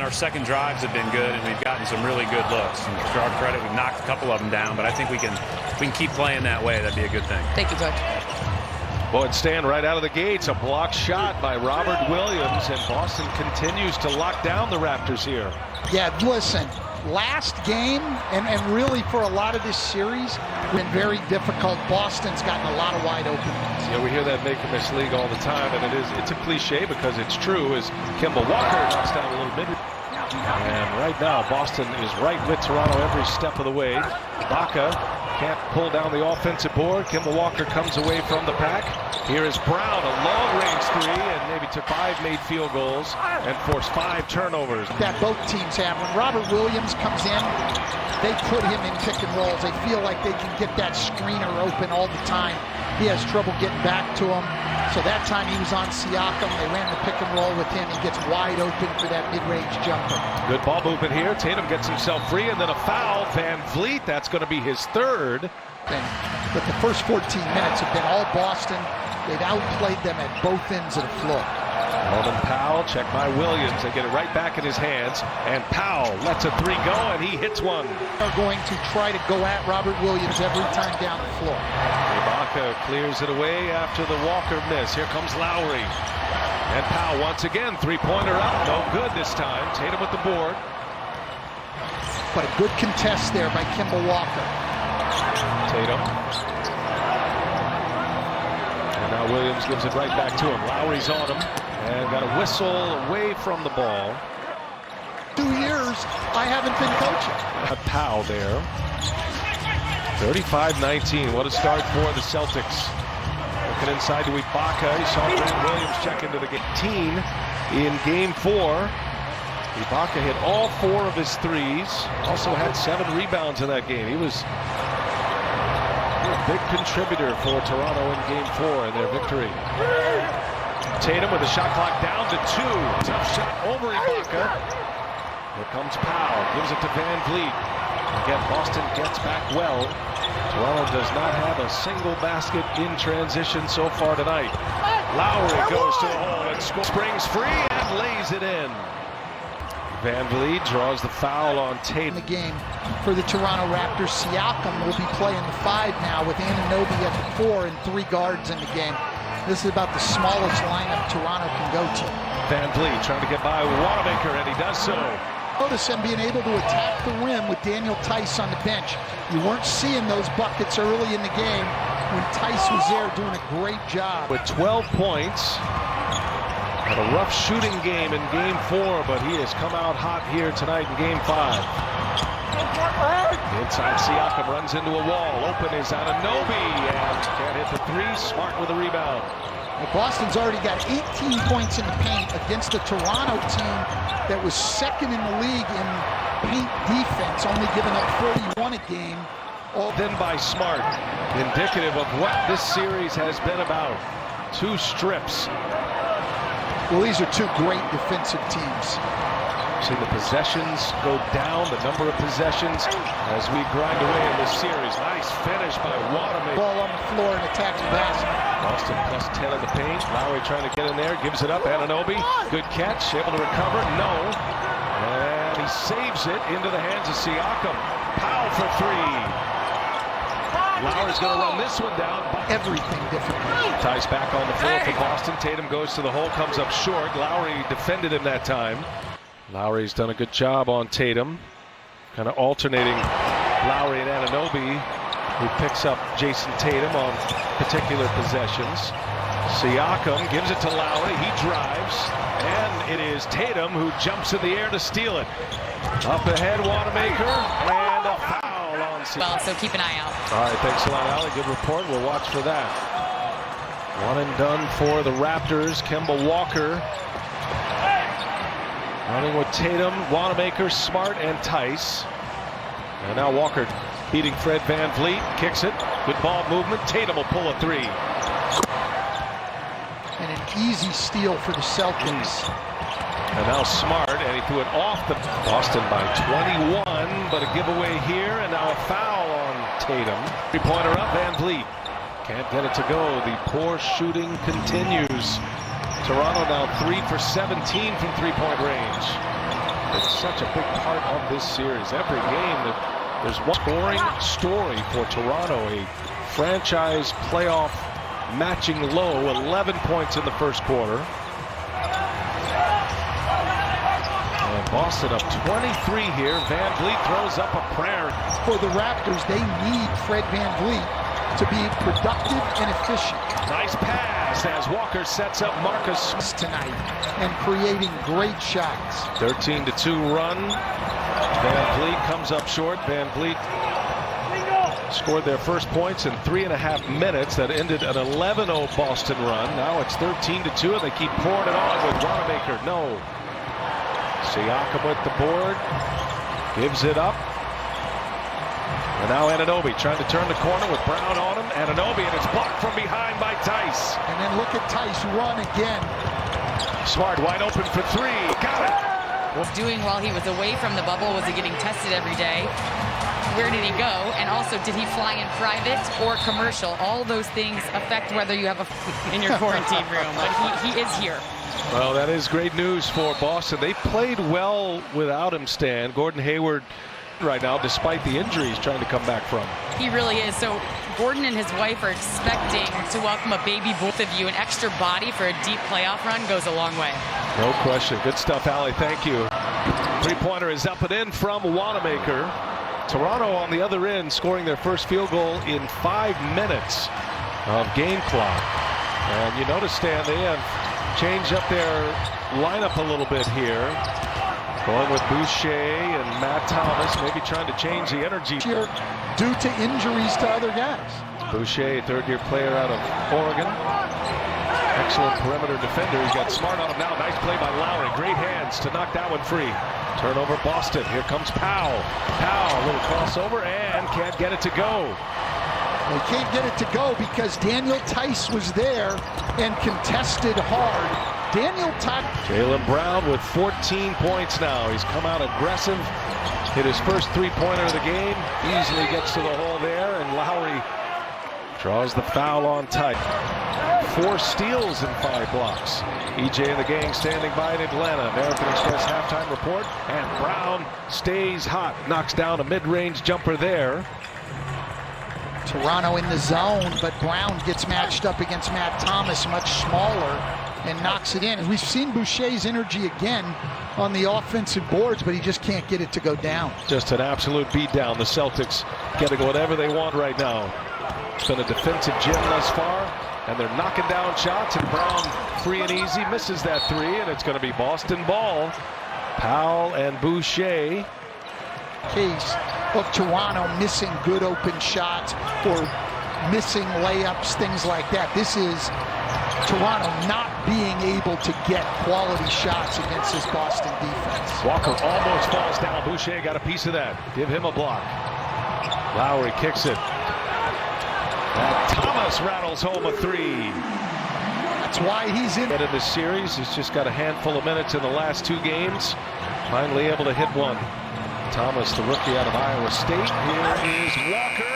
our second drives have been good, and we've gotten some really good looks. And to our credit, we've knocked a couple of them down, but I think we can keep playing that way. That'd be a good thing. Thank you, Coach. Well, it's Stan right out of the gates. A block shot by Robert Williams, and Boston continues to lock down the Raptors here. Yeah, listen, last game, and really for a lot of this series, been very difficult. Boston's gotten a lot of wide open ones. Yeah, we hear that make or miss league all the time, and it's a cliche because it's true, as Kemba Walker knocks down a little bit. And right now, Boston is right with Toronto every step of the way. Ibaka can't pull down the offensive board. Kemba Walker comes away from the pack. Here is Brown, a long-range three, and maybe took 5 made field goals and forced 5 turnovers. That both teams have. When Robert Williams comes in, they put him in pick and rolls. They feel like they can get that screener open all the time. He has trouble getting back to him. So that time he was on Siakam. They ran the pick and roll with him. He gets wide open for that mid-range jumper. Good ball movement here. Tatum gets himself free, and then a foul. Van Vliet, that's going to be his 3rd. But the first 14 minutes have been all Boston. They've outplayed them at both ends of the floor. Norman Powell, checked by Williams. They get it right back in his hands. And Powell lets a 3 go, and he hits one. They're going to try to go at Robert Williams every time down the floor. Ibaka clears it away after the Walker miss. Here comes Lowry. And Powell once again, 3-pointer up. No good this time. Tatum with the board. But a good contest there by Kemba Walker. Tatum. And now Williams gives it right back to him. Lowry's on him. And got a whistle away from the ball. 2 years, I haven't been coaching. Powell there. 35-19. What a start for the Celtics. Looking inside to Ibaka. He saw Grant Williams check into the team in Game 4. Ibaka hit all 4 of his threes. Also had 7 rebounds in that game. He was a big contributor for Toronto in Game 4 in their victory. Tatum with the shot clock down to 2. Tough shot over Ibaka. Here comes Powell. Gives it to Van Vliet. Again, Boston gets back well. Toronto does not have a single basket in transition so far tonight. Lowry goes to the hole and springs free and lays it in. Van Vliet draws the foul on Tatum. The game for the Toronto Raptors. Siakam will be playing the 5 now with Anunoby at the 4 and 3 guards in the game. This is about the smallest lineup Toronto can go to. Van Vliet trying to get by Wanamaker, and he does so. Notice him being able to attack the rim with Daniel Tice on the bench. You weren't seeing those buckets early in the game when Tice was there doing a great job. With 12 points, had a rough shooting game in Game 4, but he has come out hot here tonight in Game 5. Inside, Siakam runs into a wall. Open is Anunoby, and can't hit the 3. Smart with a rebound. Well, Boston's already got 18 points in the paint against the Toronto team that was 2nd in the league in paint defense, only giving up 41 a game. All then by Smart, indicative of what this series has been about. 2 strips. Well, these are 2 great defensive teams. See the possessions go down, the number of possessions as we grind away in this series. Nice finish by Wanamaker. Ball on the floor and attacks the basket. Boston plus 10 in the paint. Lowry trying to get in there, gives it up. Anunoby, good catch, able to recover. No. And he saves it into the hands of Siakam. Powell for 3. Lowry's going to run this one down. Everything different. Ties back on the floor for Boston. Tatum goes to the hole, comes up short. Lowry defended him that time. Lowry's done a good job on Tatum. Kind of alternating Lowry and Anunoby, who picks up Jason Tatum on particular possessions. Siakam gives it to Lowry. He drives. And it is Tatum who jumps in the air to steal it. Up ahead, Wanamaker. And a foul on Siakam. Well, so keep an eye out. All right, thanks a lot, Allie. Good report. We'll watch for that. 1 and done for the Raptors. Kemba Walker running with Tatum, Wanamaker, Smart, and Tice. And now Walker beating Fred Van Vliet. Kicks it. Good ball movement. Tatum will pull a 3. And an easy steal for the Celtics. And now Smart, and he threw it off the Boston by 21, but a giveaway here, and now a foul on Tatum. 3-pointer up, Van Vliet. Can't get it to go. The poor shooting continues. Toronto now 3 for 17 from 3-point range. It's such a big part of this series. Every game, there's one scoring story for Toronto. A franchise playoff matching low, 11 points in the first quarter. And Boston up 23 here. Van Vliet throws up a prayer. For the Raptors, they need Fred Van Vliet to be productive and efficient. Nice pass as Walker sets up Marcus Tonight and creating great shots. 13-2 run. Van Vliet comes up short. Van Vliet scored their first points in 3.5 minutes. That ended an 11-0 Boston run. Now it's 13-2, and they keep pouring it on with Wanamaker. No. Siakam with the board. Gives it up. And now Anunoby trying to turn the corner with Brown on him. Anunoby, and it's blocked from behind by Tice. And then look at Tice run again. Smart wide open for three. Got it. Was doing while he was away from the bubble? Was he getting tested every day? Where did he go? And also, did he fly in private or commercial? All those things affect whether you have a in your quarantine room. But he is here. Well, that is great news for Boston. They played well without him, Stan. Gordon Hayward right now, despite the injuries, trying to come back from. He really is. So Gordon and his wife are expecting to welcome a baby, both of you. An extra body for a deep playoff run goes a long way. No question. Good stuff, Allie. Thank you. Three-pointer is up and in from Wanamaker. Toronto on the other end scoring their first field goal in 5 minutes of game clock. And you notice, Stan, they have changed up their lineup a little bit here. Going with Boucher and Matt Thomas, maybe trying to change the energy. Here, due to injuries to other guys. Boucher, third-year player out of Oregon. Excellent perimeter defender. He's got Smart on him now. Nice play by Lowry. Great hands to knock that one free. Turnover Boston. Here comes Powell. Powell, a little crossover, and can't get it to go. They can't get it to go because Daniel Tice was there and contested hard. Daniel Tice. Jaylen Brown with 14 points now. He's come out aggressive. Hit his first three-pointer of the game. Easily gets to the hole there, and Lowry draws the foul on Tice. 4 steals in 5 blocks. EJ and the gang standing by in Atlanta. American Express halftime report. And Brown stays hot. Knocks down a mid-range jumper there. Toronto in the zone, but Brown gets matched up against Matt Thomas, much smaller, and knocks it in. And we've seen Boucher's energy again on the offensive boards, but he just can't get it to go down. Just an absolute beatdown. The Celtics getting whatever they want right now. It's been a defensive gym thus far, and they're knocking down shots, and Brown free and easy misses that three, and it's going to be Boston ball. Powell and Boucher. Case of Toronto missing good open shots or missing layups, things like that. This is Toronto not being able to get quality shots against this Boston defense. Walker almost falls down. Boucher got a piece of that. Give him a block. Lowry kicks it. And Thomas rattles home a three. That's why he's in this series. He's just got a handful of minutes in the last 2 games. Finally able to hit one. Thomas, the rookie out of Iowa State. Here is Walker.